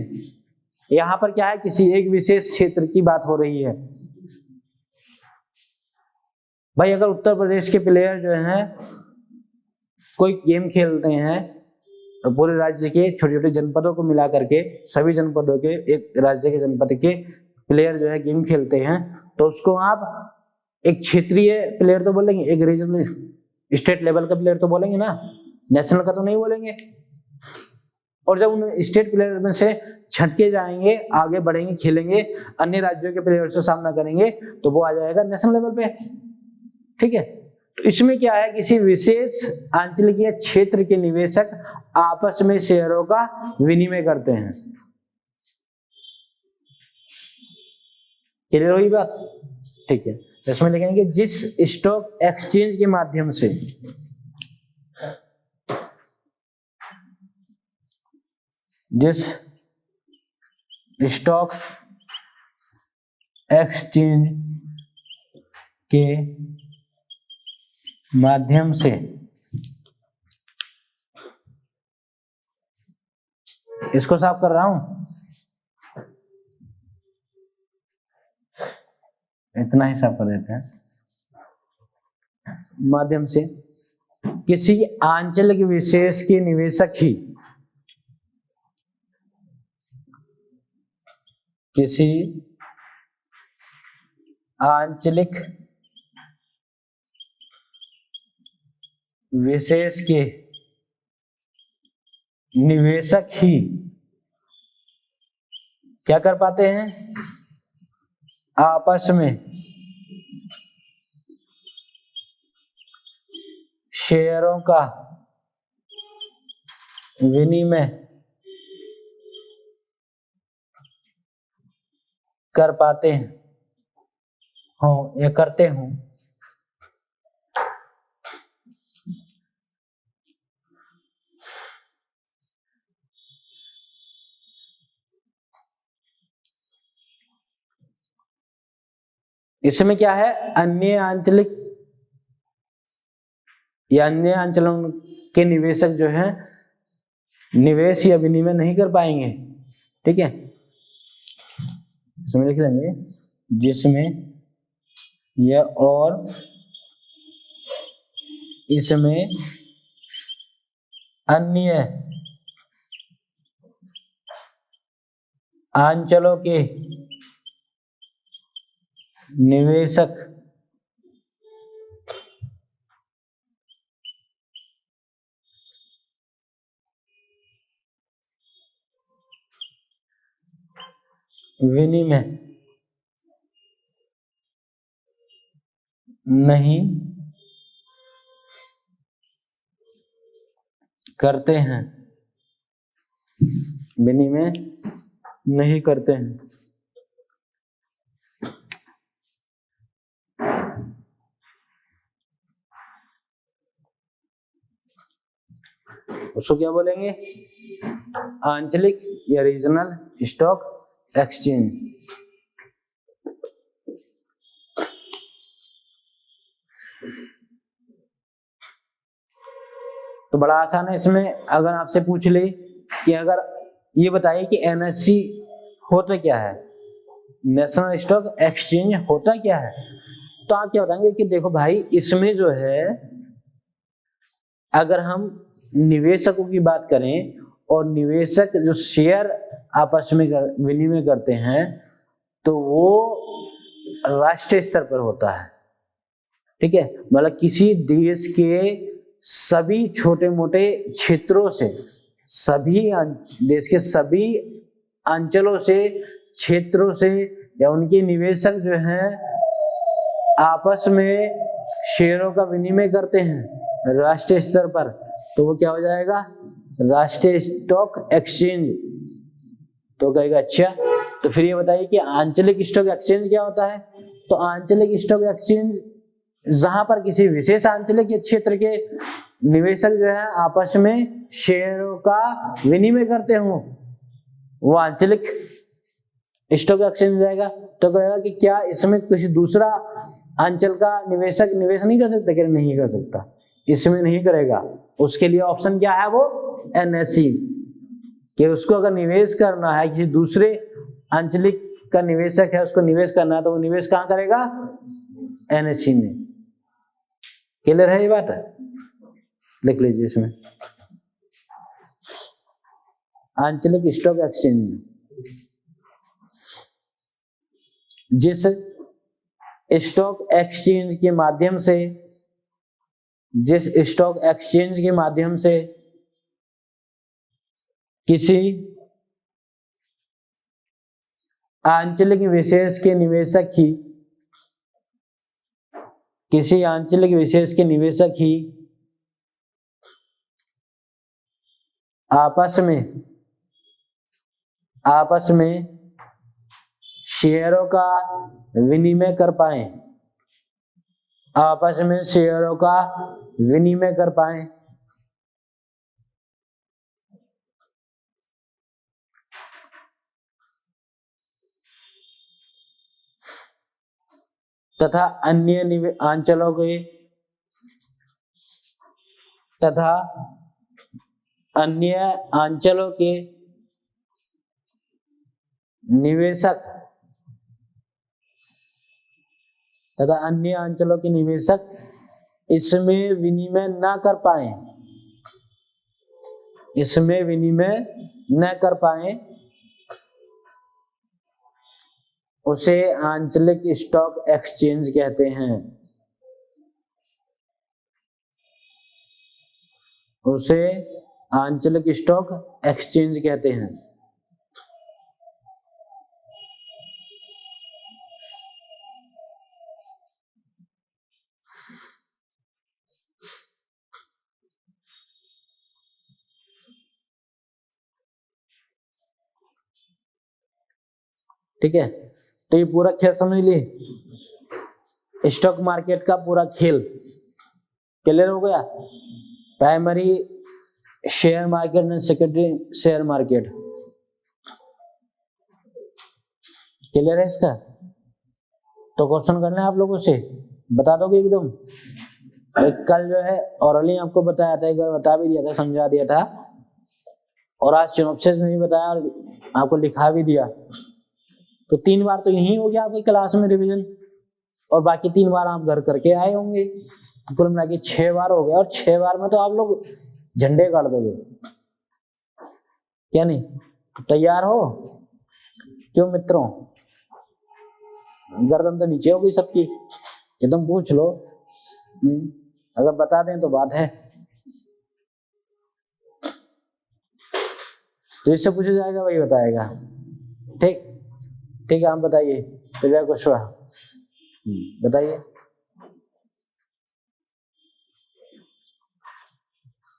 Speaker 1: यहां पर क्या है, किसी एक विशेष क्षेत्र की बात हो रही है। भाई अगर उत्तर प्रदेश के प्लेयर जो हैं कोई गेम खेलते हैं, और पूरे राज्य के छोटे छोटे जनपदों को मिला करके, सभी जनपदों के, एक राज्य के जनपद के प्लेयर जो है गेम खेलते हैं, तो उसको आप एक क्षेत्रीय प्लेयर तो बोलेंगे, एक रीजनल स्टेट लेवल का प्लेयर तो बोलेंगे ना, नेशनल का तो नहीं बोलेंगे। और जब उन स्टेट प्लेयर में से छटके जाएंगे, आगे बढ़ेंगे, खेलेंगे, अन्य राज्यों के प्लेयर से सामना करेंगे, तो वो आ जाएगा नेशनल लेवल पे। ठीक है, तो इसमें क्या है, किसी विशेष आंचलिक या क्षेत्र के निवेशक आपस में शेयरों का विनिमय करते हैं। क्लियर हुई बात? ठीक है, इसमें लिखेंगे जिस स्टॉक एक्सचेंज के माध्यम से, जिस स्टॉक एक्सचेंज के माध्यम से इसको साफ कर रहा हूं, इतना ही साफ कर देते हैं। माध्यम से किसी आंचलिक विशेष के निवेशक ही, किसी आंचलिक विशेष के निवेशक ही क्या कर पाते हैं? आपस में शेयरों का विनिमय कर पाते हैं, हो या करते हों। इसमें क्या है, अन्य आंचलिक या अन्य अंचलों के निवेशक जो हैं निवेश या विनिमय नहीं कर पाएंगे। ठीक है, इसमें लिख लेंगे जिसमें यह और इसमें अन्य अंचलों के निवेशक विनिमय नहीं करते हैं, विनिमय नहीं करते हैं। उसको क्या बोलेंगे? आंचलिक या रीजनल स्टॉक एक्सचेंज। तो बड़ा आसान है। इसमें अगर आपसे पूछ ले कि अगर ये बताइए कि एनएससी होता क्या है, नेशनल स्टॉक एक्सचेंज होता क्या है, तो आप क्या बताएंगे कि देखो भाई, इसमें जो है अगर हम निवेशकों की बात करें और निवेशक जो शेयर आपस में विनिमय करते हैं तो वो राष्ट्रीय स्तर पर होता है। ठीक है, मतलब किसी देश के सभी छोटे मोटे क्षेत्रों से, सभी देश के सभी अंचलों से, क्षेत्रों से, या उनके निवेशक जो हैं आपस में शेयरों का विनिमय करते हैं राष्ट्रीय स्तर पर, तो वो क्या हो जाएगा? राष्ट्रीय स्टॉक एक्सचेंज। तो कहेगा अच्छा, तो फिर ये बताइए कि आंचलिक स्टॉक एक्सचेंज क्या होता है? तो आंचलिक स्टॉक एक्सचेंज जहां पर किसी विशेष आंचलिक क्षेत्र के निवेशक जो है आपस में शेयरों का विनिमय करते हो, वो आंचलिक स्टॉक एक्सचेंज जाएगा। तो कहेगा कि क्या इसमें किसी दूसरा अंचल का निवेशक निवेश नहीं कर सकता? क्या नहीं कर सकता, इसमें नहीं करेगा। उसके लिए ऑप्शन क्या है? वो एनएससी, कि उसको अगर निवेश करना है, किसी दूसरे आंचलिक का निवेशक है उसको निवेश करना है, तो वो निवेश कहां करेगा? एनएससी में। क्लियर है ये बात? लिख लीजिए इसमें, आंचलिक स्टॉक एक्सचेंज जिस स्टॉक एक्सचेंज के माध्यम से, जिस स्टॉक एक्सचेंज के माध्यम से किसी आंचलिक विशेष के निवेशक ही, किसी आंचलिक विशेष के निवेशक ही आपस में शेयरों का विनिमय कर पाए, आपस में शेयरों का विनिमय कर पाए, तथा अन्य अंचलों के निवेशक तथा अन्य अंचलों के निवेशक इसमें विनिमय न कर पाए, इसमें विनिमय न कर पाए, उसे आंचलिक स्टॉक एक्सचेंज कहते हैं। उसे आंचलिक स्टॉक एक्सचेंज कहते हैं। ठीक है, तो ये पूरा खेल समझ लिए, स्टॉक मार्केट का पूरा खेल क्लियर हो गया। Primary shear market and secondary share market clear है इसका? तो क्वेश्चन करना है आप लोगों से, बता दोगे एकदम? कल जो है ओरली आपको बताया था, एक बार बता भी दिया था, समझा दिया था, और आज सिनॉप्सिस में भी बताया और आपको लिखा भी दिया। तो 3 बार तो यही हो गया आपकी क्लास में रिवीजन, और बाकी 3 बार आप घर करके आए होंगे, तो कुल मिला के 6 बार हो गया। और 6 बार में तो आप लोग झंडे गाड़ दोगे, क्या नहीं? तो तैयार हो? क्यों मित्रों? गर्दन तो नीचे हो गई सबकी कि तुम पूछ लो। अगर बता दें तो बात है, तो जिससे पूछा जाएगा वही बताएगा। ठीक ठीक है, आप बताइए। फिर कुछ हुआ बताइए,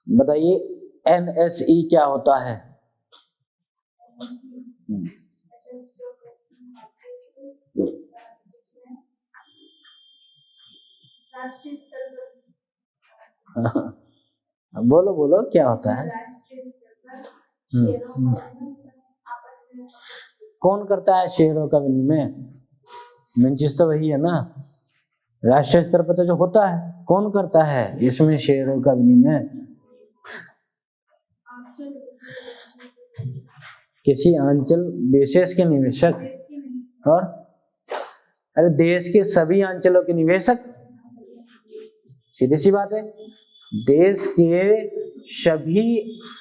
Speaker 1: बताइए NSE क्या होता है?
Speaker 2: राष्ट्रीय स्तर
Speaker 1: पर बोलो बोलो क्या होता है? कौन करता है शेयरों का विनिमय? मेन चीज तो वही है ना, राष्ट्रीय स्तर पर तो जो होता है, कौन करता है इसमें शेयरों का विनिमय? किसी अंचल विशेष के निवेशक, और अरे देश के सभी अंचलों के निवेशक, सीधी सी बात है, देश के सभी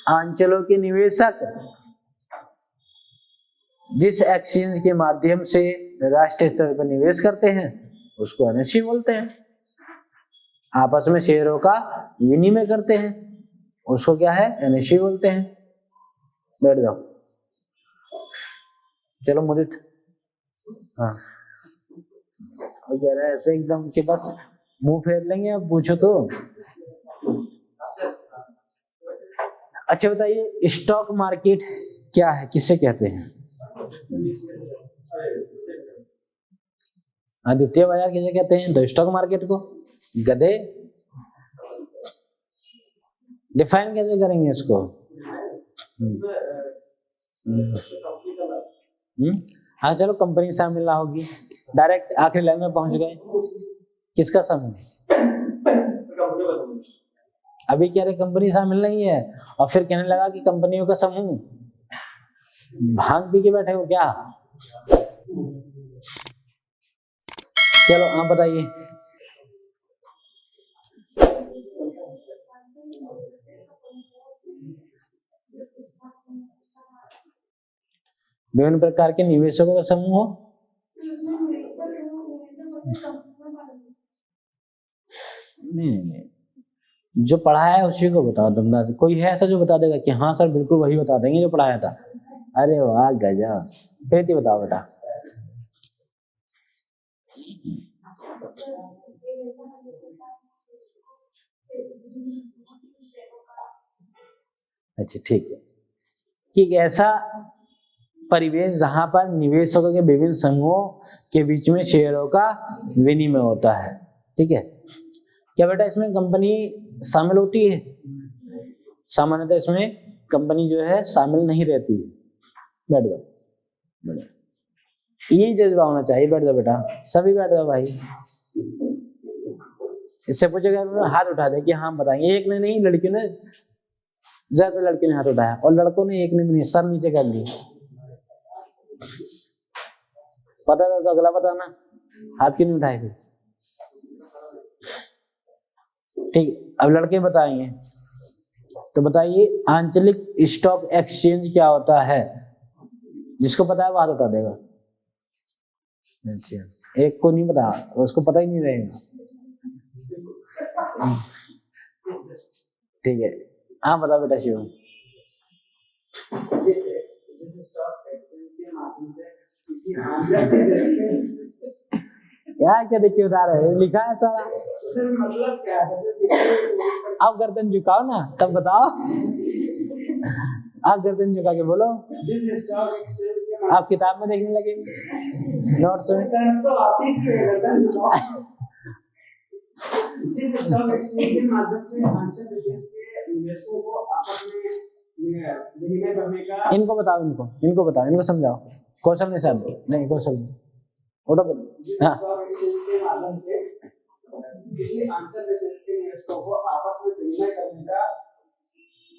Speaker 1: अंचलों के निवेशक जिस एक्सचेंज के माध्यम से राष्ट्रीय स्तर पर निवेश करते हैं उसको NSE बोलते हैं। आपस में शेयरों का विनिमय करते हैं उसको क्या है? NSE बोलते हैं। बैठ जाओ, चलो मुदित। हाँ, वो कह रहा है ऐसे एकदम कि बस मुंह फेर लेंगे, अब पूछो तो। अच्छा बताइए, स्टॉक मार्केट क्या है, किसे कहते हैं? द्वितीय बाजार किसे कहते हैं? तो स्टॉक मार्केट को। गधे, डिफाइन कैसे करेंगे इसको? हाँ चलो, कंपनी शामिल ना होगी, डायरेक्ट आखिरी लाइन में पहुंच गए। किसका समूह? अभी कह रहे कंपनी शामिल नहीं है और फिर कहने लगा कि कंपनियों का समूह। भांग पी के बैठे हो क्या? चलो आप बताइए। विभिन्न प्रकार के निवेशकों का समूह। नहीं, जो पढ़ाया है उसी को बताओ। तुम कोई है ऐसा जो बता देगा कि हाँ सर बिल्कुल वही बता देंगे जो पढ़ाया था? अरे वाह गजब। प्रीति बताओ बेटा। अच्छा ठीक है, कि एक ऐसा परिवेश जहां पर निवेशकों के विभिन्न समूहों के बीच में शेयरों का विनिमय होता है। ठीक है, क्या बेटा इसमें कंपनी शामिल होती है? सामान्यतः इसमें कंपनी जो है शामिल नहीं रहती है। बैठ जाओ, यही जज्बा होना चाहिए। बैठ जाओ बेटा, सभी बैठ जाओ भाई। इससे पूछेगा हाथ उठा दे कि हाँ बताएंगे। एक ने नहीं, लड़कियों ने, ज्यादा लड़कियों ने हाथ उठाया और लड़कों ने एक ने नहीं, सर नीचे कर ली। पता था तो अगला पता ना, हाथ क्यों नहीं उठाए फिर? ठीक, अब लड़के बताएंगे। तो बताइए आंचलिक स्टॉक एक्सचेंज क्या होता है? जिसको पता है वो हाथ उठा देगा। अच्छा, एक को नहीं पता, उसको पता ही नहीं रहेगा। ठीक है, हाँ बता बेटा शिव। यार क्या देखिए उधार है, लिखा है सारा। मतलब क्या है? आप गर्दन झुकाओ ना तब बताओ। आप गर्दन झुका के बोलो। जिस स्टॉक एक्सचेंज के आप किताब में देखने लगे नोट्स में तो आप ही गर्दन झुकाओ। जिस स्टॉक एक्सचेंज के माध्यम से अंचल विशेष के निवेशकों को आपस में विनिमय करने का। इनको बताओ, इनको बताओ, इनको समझाओ। कौशल नहीं साहब, नहीं कौशल ओटा बोलो। हाँ, के माध्यम से किसी अंचल विशेष के निवेशकों को आपस में विनिमय करने का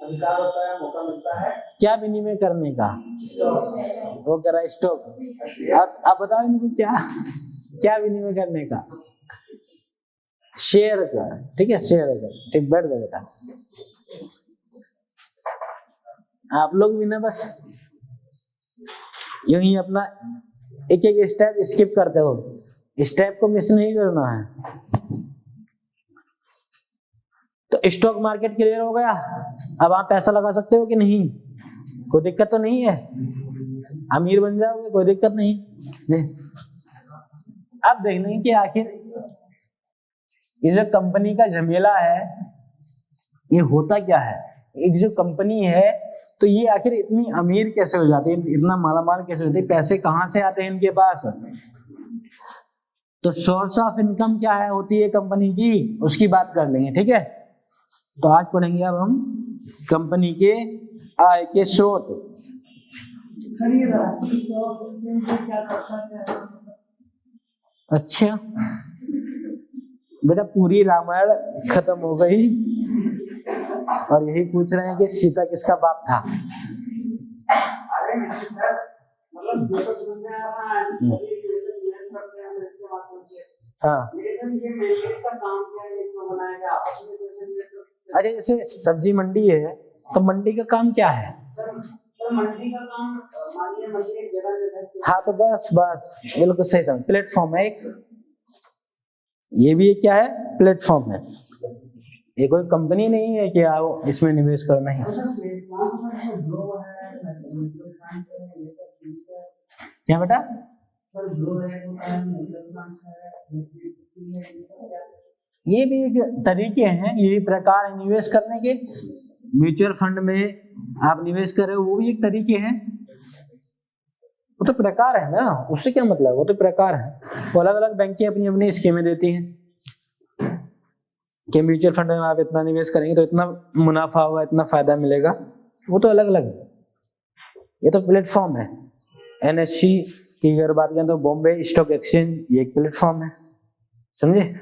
Speaker 1: अधिकार होता है, मौका मिलता है। क्या विनिमय करने का? वो कह रहा है स्टॉक। आप बताओ इनको क्या क्या विनिमय करने का? शेयर का। ठीक है, शेयर का। ठीक, बैठ जाओ बेटा। आप लोग भी ना बस यूं ही अपना एक एक स्टेप स्किप करते हो, स्टेप को मिस नहीं करना है। तो स्टॉक मार्केट क्लियर हो गया। अब आप पैसा लगा सकते हो कि नहीं, कोई दिक्कत तो नहीं है, अमीर बन जाओगे, कोई दिक्कत नहीं। अब देखने कि आखिर ये जो कंपनी का झमेला है ये होता क्या है। एक जो कंपनी है तो ये आखिर इतनी अमीर कैसे हो जाती है, इतना मालामाल कैसे होती है, पैसे कहां से आते हैं इनके पास। तो सोर्स ऑफ इनकम क्या है होती है कंपनी की, उसकी बात कर लेंगे, ठीक है। तो आज पढ़ेंगे अब हम कंपनी के आय के स्रोत। अच्छा बेटा, पूरी रामायण खत्म हो गई और यही पूछ रहे हैं कि सीता किसका बाप था। हाँ अच्छा, जैसे सब्जी मंडी है तो मंडी का काम क्या है।
Speaker 2: मंडी का काम
Speaker 1: हाँ तो बस बस बिल्कुल सही समझ, प्लेटफॉर्म है एक, ये भी एक क्या है, प्लेटफॉर्म है। ये कोई कंपनी नहीं है कि आओ इसमें निवेश करना है। क्या बेटा, ये भी एक तरीके हैं, ये भी प्रकार है निवेश करने के। म्यूचुअल फंड में आप निवेश कर रहे हो वो भी एक तरीके हैं, वो तो प्रकार है ना, उससे क्या मतलब, वो तो प्रकार है। वो अलग अलग बैंकें अपनी अपनी स्कीमें देती हैं कि म्यूचुअल फंड में आप इतना निवेश करेंगे तो इतना मुनाफा होगा, इतना फायदा मिलेगा, वो तो अलग अलग है। ये तो प्लेटफॉर्म है। NSE की अगर बात करें तो बॉम्बे स्टॉक एक्सचेंज, ये एक प्लेटफॉर्म है, समझे।